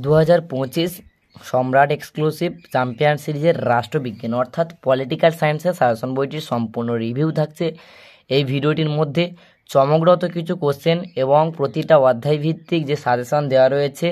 2025 সম্রাট exclusive champion সিরিজের রাষ্ট্রবিজ্ঞান অর্থাৎ পলিটিক্যাল সায়েন্সের সাজেশন বইটির সম্পূর্ণ রিভিউ থাকছে এই ভিডিওটির মধ্যে। চমকপ্রদ কিছু কোশ্চেন এবং প্রতিটা অধ্যায় ভিত্তিক যে সাজেশন দেওয়া রয়েছে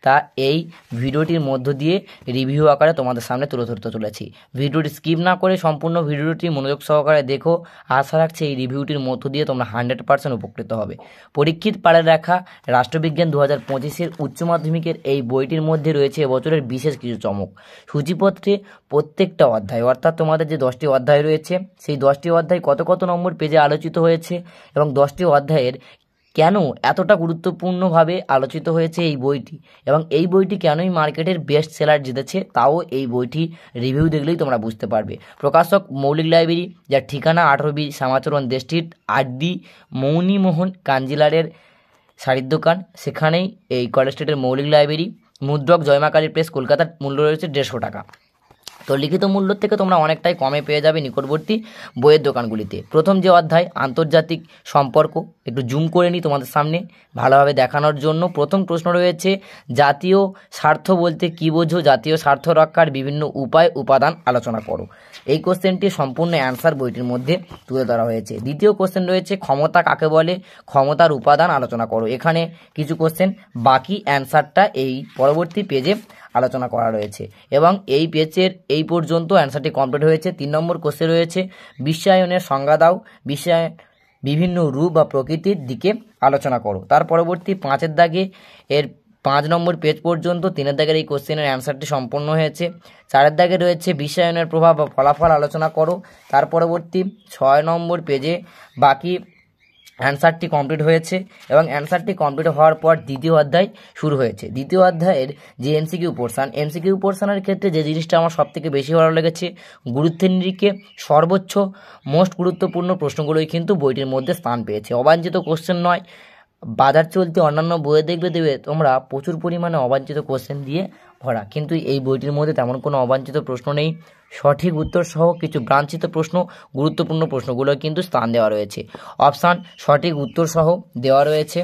তা এই ভিডিওটির মধ্য দিয়ে রিভিউ আকারে তোমাদের সামনে তুলে ধরতে চলেছি। ভিডিওটি স্কিপ না করে সম্পূর্ণ ভিডিওটি মনোযোগ সহকারে দেখো। আশা রাখছি এই রিভিউটির মধ্য দিয়ে তোমরা 100% উপকৃত হবে। পরীক্ষিত পাড়ে রাখা রাষ্ট্রবিজ্ঞান 2025-এর উচ্চ মাধ্যমিকের এই বইটির মধ্যে রয়েছে এবছরের বিশেষ কিছু চমক। সূচিপত্রে প্রত্যেকটা অধ্যায় অর্থাৎ তোমাদের যে 10টি অধ্যায় রয়েছে সেই 10টি অধ্যায় কত কত নম্বর পেজে আলোচিত হয়েছে এবং 10টি অধ্যায়ের কেন এতটা গুরুত্বপূর্ণভাবে আলোচিত হয়েছে এই বইটি এবং এই বইটি কেনই মার্কেটের বেস্ট সেলার জিতেছে তাও এই বইটি রিভিউ দেখলেই তোমরা বুঝতে পারবে। প্রকাশক মৌলিক লাইব্রেরি, যার ঠিকানা 18B শ্যামাচরণ দে স্ট্রিট, আড্ডি মৌনীমোহন কাঞ্জিলারের শাড়ির দোকান, সেখানেই এই কলেজ স্ট্রিটের মৌলিক লাইব্রেরি। মুদ্রক জয়মা কালী প্রেস, কলকাতার মূল্য রয়েছে 150 টাকা। তো লিখিত মূল্য থেকে তোমরা অনেকটাই কমে পেয়ে যাবে নিকটবর্তী বইয়ের দোকানগুলিতে। প্রথম যে অধ্যায় আন্তর্জাতিক সম্পর্ক, একটু জুম করে নিই তোমাদের সামনে ভালোভাবে দেখানোর জন্য। প্রথম প্রশ্ন রয়েছে, জাতীয় স্বার্থ বলতে কী বোঝো? জাতীয় স্বার্থ রক্ষার বিভিন্ন উপায় উপাদান আলোচনা করো। এই কোশ্চেনটি সম্পূর্ণ অ্যান্সার বইটির মধ্যে তুলে ধরা হয়েছে। দ্বিতীয় কোশ্চেন রয়েছে, ক্ষমতা কাকে বলে? ক্ষমতার উপাদান আলোচনা করো। এখানে কিছু কোশ্চেন বাকি অ্যান্সারটা এই পরবর্তী পেজে আলোচনা করা রয়েছে এবং এই পেজের এই পর্যন্ত অ্যান্সারটি কমপ্লিট হয়েছে। 3 নম্বর কোশ্চেন রয়েছে, বিশ্বায়নের সংজ্ঞা দাও। বিশ্বায়ন বিভিন্ন রূপ বা প্রকৃতির দিকে আলোচনা করো। তার পরবর্তী 5-এর দাগে এর 5 নম্বর পেজ পর্যন্ত 3-এর দাগের এই কোশ্চেনের অ্যান্সারটি সম্পূর্ণ হয়েছে। 4-এর দাগে রয়েছে বিশ্বায়নের প্রভাব বা ফলাফল আলোচনা করো। তার পরবর্তী 6 নম্বর পেজে বাকি অ্যান্সারটি কমপ্লিট হয়েছে এবং অ্যান্সারটি কমপ্লিট হওয়ার পর দ্বিতীয় অধ্যায় শুরু হয়েছে। দ্বিতীয় অধ্যায়ের যে এমসিকিউ পোর্শনের ক্ষেত্রে যে জিনিসটা আমার সবথেকে বেশি ভালো লেগেছে, গুরুত্বের নিরিখে সর্বোচ্চ মোস্ট গুরুত্বপূর্ণ প্রশ্নগুলোই কিন্তু বইটির মধ্যে স্থান পেয়েছে। অবাঞ্ছিত কোশ্চেন নয়। বাজার চলতি অন্যান্য বইয়ে দেবে তোমরা প্রচুর পরিমাণে অবাঞ্ছিত কোশ্চেন দিয়ে ভরা, কিন্তু এই বইটির মধ্যে তেমন কোনো অবাঞ্ছিত প্রশ্ন নেই। সঠিক উত্তর সহ কিছু বাঞ্ছিত প্রশ্ন, গুরুত্বপূর্ণ প্রশ্নগুলো কিন্তু স্থান দেওয়া রয়েছে। অপশান সঠিক উত্তর সহ দেওয়া রয়েছে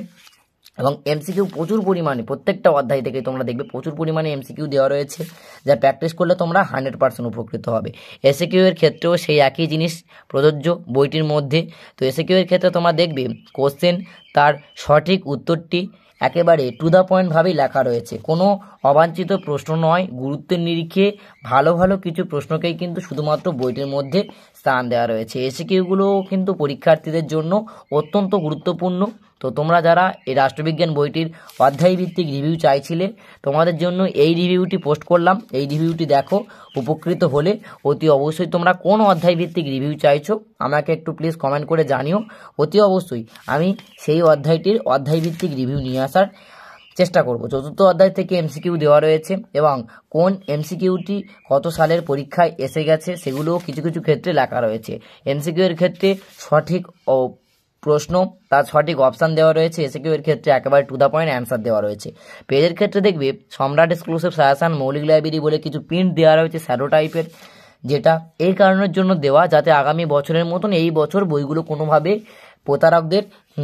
এবং এমসিকিউ প্রচুর পরিমাণে প্রত্যেকটা অধ্যায় থেকে তোমরা দেখবে প্রচুর পরিমাণে এমসিকিউ দেওয়া রয়েছে, যা প্র্যাকটিস করলে তোমরা 100% উপকৃত হবে। এসএকিউ এর ক্ষেত্রেও সেই একই জিনিস প্রযোজ্য বইটির মধ্যে। তো এসএকিউ এর ক্ষেত্রে তোমরা দেখবে কোশ্চেন তার সঠিক উত্তরটি একেবারে টু দ্য পয়েন্ট ভাবেই লেখা রয়েছে, কোনো অবাঞ্ছিত প্রশ্ন নয়। গুরুত্বের নিরিখে ভালো ভালো কিছু প্রশ্নকেই কিন্তু শুধুমাত্র বইটির মধ্যে স্থান দেওয়া রয়েছে। এসিকিউগুলোও কিন্তু পরীক্ষার্থীদের জন্য অত্যন্ত গুরুত্বপূর্ণ। তো তোমরা যারা এই রাষ্ট্রবিজ্ঞান বইটির অধ্যায়ভিত্তিক রিভিউ চাইছিলে, তোমাদের জন্য এই রিভিউটি পোস্ট করলাম। এই রিভিউটি দেখো, উপকৃত হলে অতি অবশ্যই তোমরা কোন অধ্যায়ভিত্তিক রিভিউ চাইছো আমাকে একটু প্লিজ কমেন্ট করে জানিও। অতি অবশ্যই আমি সেই অধ্যায়টির অধ্যায়ভিত্তিক রিভিউ নিয়ে আসার চেষ্টা করব। 4র্থ অধ্যায় থেকে এমসিকিউ দেওয়া রয়েছে এবং কোন এমসিকিউটি কত সালের পরীক্ষায় এসে গেছে সেগুলোও কিছু কিছু ক্ষেত্রে লেখা রয়েছে। এমসিকিউ এর ক্ষেত্রে সঠিক প্রশ্ন তার সঠিক অপশান দেওয়া রয়েছে, এসিকিউ এর ক্ষেত্রে একেবারে টু দ্য পয়েন্ট অ্যান্সার দেওয়া রয়েছে। পেজের ক্ষেত্রে দেখবে সম্রাট এক্সক্লুসিভ সাজেশন মৌলিক লাইব্রেরি বলে কিছু প্রিন্ট দেওয়া রয়েছে শ্যাডো টাইপের, যেটা এই কারণের জন্য দেওয়া যাতে আগামী বছরের মতন এই বছর বইগুলো কোনোভাবে প্রতারকদের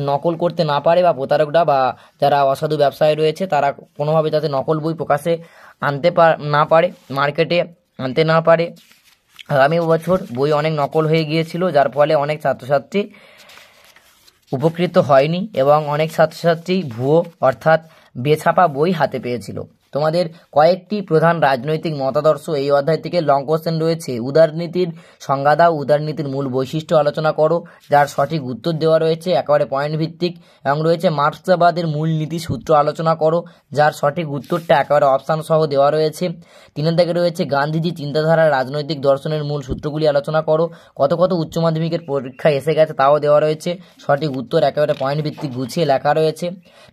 নকল করতে না পারে বা প্রতারকরা বা যারা অসাধু ব্যবসায় রয়েছে তারা কোনোভাবে যাতে নকল বই প্রকাশে আনতে না পারে, মার্কেটে আনতে না পারে। আগামী বছর বই অনেক নকল হয়ে গিয়েছিল, যার ফলে অনেক ছাত্রছাত্রী উপকৃত হয়নি এবং অনেক ছাত্রছাত্রী ভুয়ো অর্থাৎ বেছাপা বই হাতে পেয়েছিল। তোমাদের কয়েকটি প্রধান রাজনৈতিক মতাদর্শ এই অধ্যায় থেকে লং কোশ্চেন রয়েছে। উদারনীতির সংজ্ঞা দাও। উদারনীতির মূল বৈশিষ্ট্য আলোচনা করো, যার সঠিক উত্তর দেওয়া রয়েছে একেবারে পয়েন্ট ভিত্তিক। এবং রয়েছে মার্ক্সবাদের মূল নীতি সূত্র আলোচনা করো, যার সঠিক উত্তরটা একেবারে অপশান সহ দেওয়া রয়েছে। 3-এর দিকে রয়েছে গান্ধীজি চিন্তাধারা রাজনৈতিক দর্শনের মূল সূত্রগুলি আলোচনা করো। কত কত উচ্চ মাধ্যমিকের পরীক্ষায় এসে গেছে তাও দেওয়া রয়েছে, সঠিক উত্তর একেবারে পয়েন্ট ভিত্তিক গুছিয়ে লেখা রয়েছে।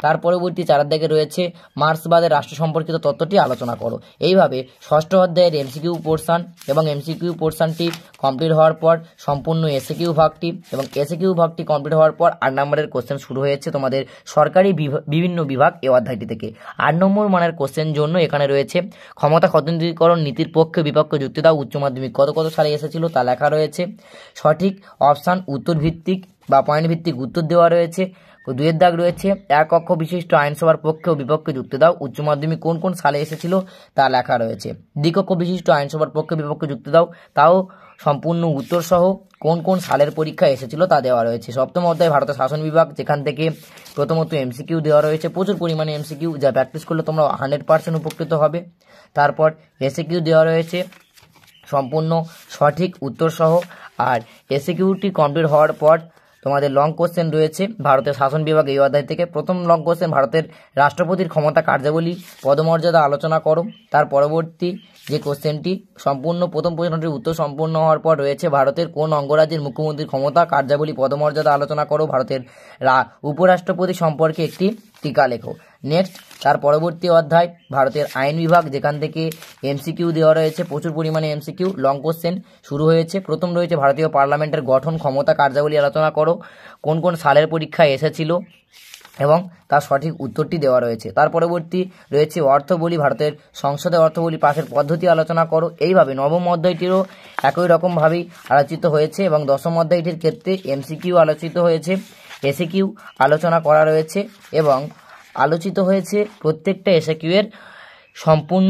তার পরবর্তী 4-এর দিকে রয়েছে মার্ক্সবাদের রাষ্ট্র সম্পর্কিত তত্ত্বটি আলোচনা করো। এইভাবে 6ষ্ঠ অধ্যায়ের এমসিকিউ পোর্শন এবং এমসিকিউ পোর্শনটি কমপ্লিট হওয়ার পর সম্পূর্ণ এসিকিউ ভাগটি এবং এসিকিউ ভাগটি কমপ্লিট হওয়ার পর 8 নম্বরের কোশ্চেন শুরু হয়েছে তোমাদের সরকারি বিভিন্ন বিভাগ এই অধ্যায়টি থেকে। 8 নম্বর মানের কোশ্চেন জন্য এখানে রয়েছে ক্ষমতা খতনীকরণ নীতির পক্ষে বিপক্ষে যুক্তি দাও। উচ্চ মাধ্যমিক কত কত সালে এসেছিল তা লেখা রয়েছে। সঠিক অপশান উত্তর ভিত্তিক বা পয়েন্ট ভিত্তিক উত্তর দেওয়া রয়েছে। দুয়ের দাগ রয়েছে এক কক্ষ বিশিষ্ট আইনসভার পক্ষে ও বিপক্ষে যুক্তি দাও। উচ্চ মাধ্যমিক কোন কোন সালে এসেছিল তা লেখা রয়েছে। দ্বিকক্ষ বিশিষ্ট আইনসভার পক্ষে বিপক্ষে যুক্তি দাও, তাও সম্পূর্ণ উত্তর সহ কোন কোন সালের পরীক্ষা এসেছিল তা দেওয়া রয়েছে। সপ্তম অধ্যায় ভারতের শাসন বিভাগ, যেখান থেকে প্রথমত এমসিকিউ দেওয়া রয়েছে, প্রচুর পরিমাণে এমসিকিউ, যা প্র্যাকটিস করলে তোমরা 100% উপকৃত হবে। তারপর এসিকিউ দেওয়া রয়েছে সম্পূর্ণ সঠিক উত্তর সহ। আর এসিকিউটি কমপ্লিট হওয়ার পর তোমাদের লং কোশ্চেন রয়েছে ভারতের শাসন বিভাগ এই অধ্যায় থেকে। প্রথম লং কোশ্চেন, ভারতের রাষ্ট্রপতির ক্ষমতা, কার্যাবলী, পদমর্যাদা আলোচনা করো। তার পরবর্তী যে কোশ্চেনটি সম্পূর্ণ প্রথম প্রশ্নটির উত্তর সম্পূর্ণ হওয়ার পর রয়েছে ভারতের কোন অঙ্গরাজ্যের মুখ্যমন্ত্রীর ক্ষমতা, কার্যাবলী, পদমর্যাদা আলোচনা করো। ভারতের উপরাষ্ট্রপতি সম্পর্কে একটি টিকা লেখো। নেক্সট, তার পরবর্তী অধ্যায় ভারতের আইন বিভাগ, যেখান থেকে এমসিকিউ দেওয়া রয়েছে, প্রচুর পরিমাণে এমসিকিউ, লং কোশ্চেন শুরু হয়েছে। প্রথম রয়েছে ভারতীয় পার্লামেন্টের গঠন, ক্ষমতা, কার্যাবলী আলোচনা করো, কোন কোন সালের পরীক্ষায় এসেছিল এবং তার সঠিক উত্তরটি দেওয়া রয়েছে। তার পরবর্তী রয়েছে অর্থবলী, ভারতের সংসদে অর্থবলী পাশের পদ্ধতি আলোচনা করো। এইভাবে নবম অধ্যায়টিরও একই রকমভাবেই আলোচিত হয়েছে এবং দশম অধ্যায়টির ক্ষেত্রে এমসিকিউ আলোচিত হয়েছে, এসিকিউ আলোচনা করা রয়েছে এবং আলোচিত হয়েছে প্রত্যেকটা এসিকিউ এর সম্পূর্ণ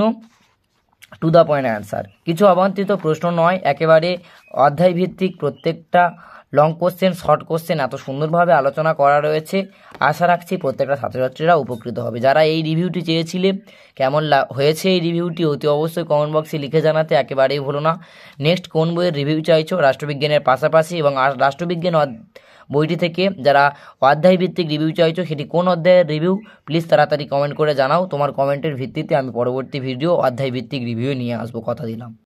টু দ্য পয়েন্ট অ্যান্সার, কিছু অবান্তরিত প্রশ্ন নয়, একেবারে অধ্যায় ভিত্তিক প্রত্যেকটা লং কোশ্চেন, শর্ট কোশ্চেন এত সুন্দরভাবে আলোচনা করা রয়েছে। আশা রাখছি প্রত্যেকটা ছাত্রছাত্রীরা উপকৃত হবে। যারা এই রিভিউটি চেয়েছিলে, কেমন হয়েছে এই রিভিউটি অতি অবশ্যই কমেন্ট বক্সে লিখে জানাতে একেবারেই ভুলো না। নেক্সট কোন বইয়ের রিভিউ চাইছো রাষ্ট্রবিজ্ঞানের পাশাপাশি, এবং রাষ্ট্রবিজ্ঞান বইটি থেকে যারা অধ্যায় ভিত্তিক রিভিউ চাইছো সেটি কোন অধ্যায়ের রিভিউ, প্লিজ তাড়াতাড়ি কমেন্ট করে জানাও। তোমার কমেন্টের ভিত্তিতে আমি পরবর্তী ভিডিও অধ্যায় ভিত্তিক রিভিউ নিয়ে আসবো, কথা দিলাম।